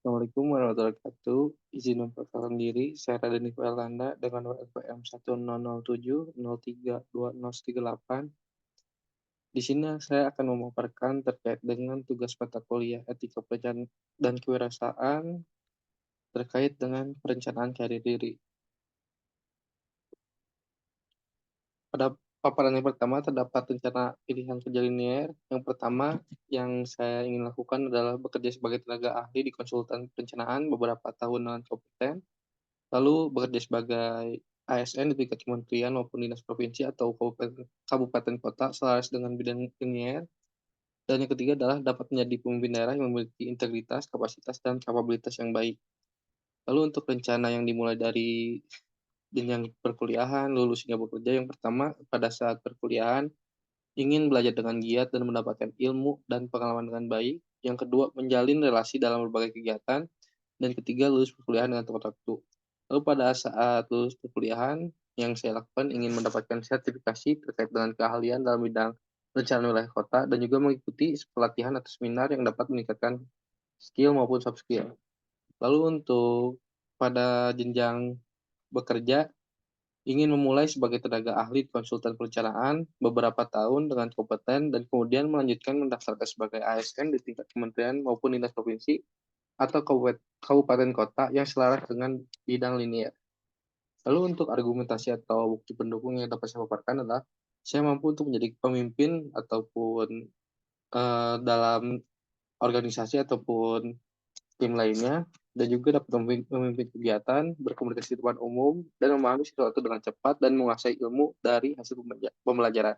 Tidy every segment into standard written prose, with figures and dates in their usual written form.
Assalamualaikum warahmatullahi wabarakatuh. Izin memperkenalkan diri, saya Radeni Erlanda dengan nomor NPM 1007032038. Di sini saya akan memaparkan terkait dengan tugas mata kuliah etika pekerjaan dan kewirausahaan terkait dengan perencanaan karir diri. Pada paparan yang pertama terdapat rencana pilihan kerja linear. Yang pertama yang saya ingin lakukan adalah bekerja sebagai tenaga ahli di konsultan perencanaan beberapa tahun dengan kompeten. Lalu bekerja sebagai ASN di tingkat kementerian maupun dinas provinsi atau kabupaten kota selaras dengan bidang linear. Dan yang ketiga adalah dapat menjadi pemimpin daerah yang memiliki integritas, kapasitas, dan kapabilitas yang baik. Lalu untuk rencana yang dimulai dari jenjang perkuliahan, lulus hingga bekerja, yang pertama pada saat perkuliahan ingin belajar dengan giat dan mendapatkan ilmu dan pengalaman dengan baik. Yang kedua, menjalin relasi dalam berbagai kegiatan. Dan ketiga, lulus perkuliahan dengan tepat waktu. Lalu pada saat lulus perkuliahan, yang saya lakukan ingin mendapatkan sertifikasi terkait dengan keahlian dalam bidang rencana wilayah kota dan juga mengikuti pelatihan atau seminar yang dapat meningkatkan skill maupun soft skill. Lalu untuk pada jenjang bekerja, ingin memulai sebagai tenaga ahli konsultan perencanaan beberapa tahun dengan kompeten dan kemudian melanjutkan mendaftarkan sebagai ASN di tingkat kementerian maupun dinas provinsi atau kabupaten kota yang selaras dengan bidang linear. Lalu untuk argumentasi atau bukti pendukung yang dapat saya paparkan adalah saya mampu untuk menjadi pemimpin ataupun dalam organisasi ataupun tim lainnya dan juga dapat memimpin kegiatan, berkomunikasi di depan umum, dan memahami sesuatu dengan cepat dan menguasai ilmu dari hasil pembelajaran.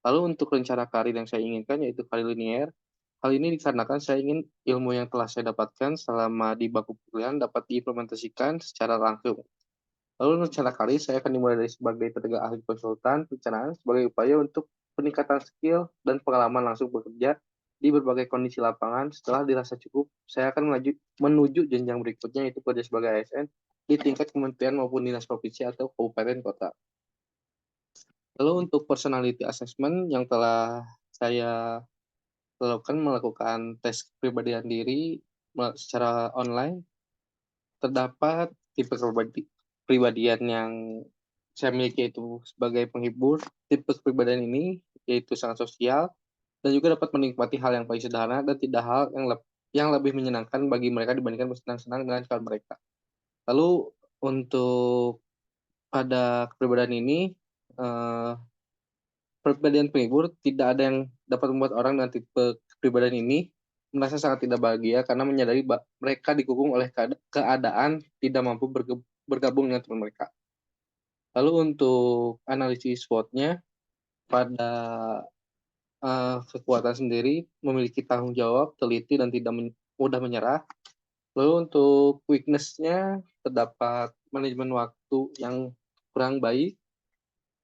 Lalu untuk rencana karir yang saya inginkan yaitu karir linear. Hal ini dikarenakan saya ingin ilmu yang telah saya dapatkan selama di bangku perkuliahan dapat diimplementasikan secara langsung. Lalu rencana karir saya akan dimulai dari sebagai tenaga ahli konsultan perencanaan sebagai upaya untuk peningkatan skill dan pengalaman langsung bekerja di berbagai kondisi lapangan. Setelah dirasa cukup, saya akan menuju jenjang berikutnya yaitu kerja sebagai ASN di tingkat kementerian maupun dinas provinsi atau kabupaten kota. Lalu untuk personality assessment yang telah saya melakukan tes kepribadian diri secara online, terdapat tipe kepribadian yang saya miliki yaitu sebagai penghibur. Tipe kepribadian ini yaitu sangat sosial dan juga dapat menikmati hal yang paling sederhana dan tidak hal yang lebih menyenangkan bagi mereka dibandingkan bersenang-senang dengan kawan mereka. Lalu untuk pada kepribadian ini, eh, kepribadian penghibur tidak ada yang dapat membuat orang dengan tipe kepribadian ini merasa sangat tidak bahagia karena menyadari mereka dikungkung oleh keadaan tidak mampu bergabung dengan teman mereka. Lalu untuk analisis SWOT-nya, pada kekuatan sendiri memiliki tanggung jawab, teliti, dan tidak mudah menyerah. Lalu untuk weakness-nya terdapat manajemen waktu yang kurang baik,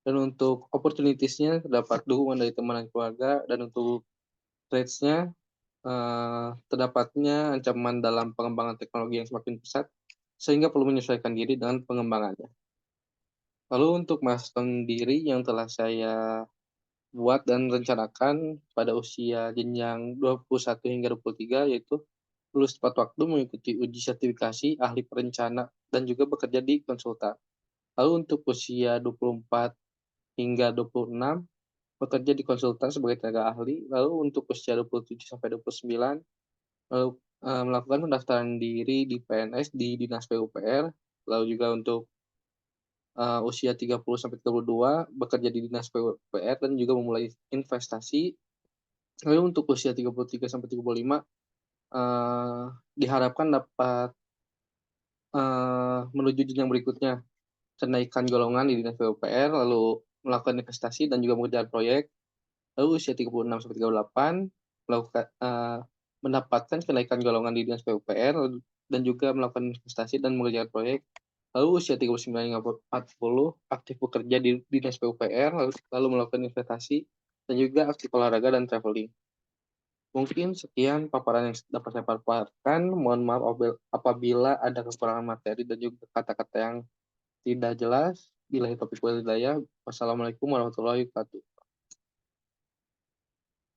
dan untuk opportunities-nya terdapat dukungan dari teman dan keluarga, dan untuk traits-nya terdapatnya ancaman dalam pengembangan teknologi yang semakin pesat, sehingga perlu menyesuaikan diri dengan pengembangannya. Lalu untuk milestone diri yang telah saya buat dan rencanakan pada usia jenjang 21 hingga 23 yaitu lulus tepat waktu mengikuti uji sertifikasi ahli perencana dan juga bekerja di konsultan. Lalu untuk usia 24 hingga 26 bekerja di konsultan sebagai tenaga ahli. Lalu untuk usia 27 sampai 29 lalu melakukan pendaftaran diri di PNS di Dinas PUPR. Lalu juga untuk usia 30 sampai 32 bekerja di Dinas PUPR dan juga memulai investasi. Lalu untuk usia 33 sampai 35 diharapkan dapat menuju jenjang berikutnya, kenaikan golongan di Dinas PUPR, lalu melakukan investasi dan juga mengerjakan proyek. Lalu usia 36 sampai 38 melakukan mendapatkan kenaikan golongan di Dinas PUPR dan juga melakukan investasi dan mengerjakan proyek. Lalu usia 39 hingga 40 aktif bekerja di Dinas PUPR, lalu melakukan investasi dan juga aktif olahraga dan traveling. Mungkin sekian paparan yang dapat saya paparkan. Mohon maaf apabila ada kekurangan materi dan juga kata-kata yang tidak jelas. Billahi taufiq wal hidayah. Wassalamualaikum warahmatullahi wabarakatuh.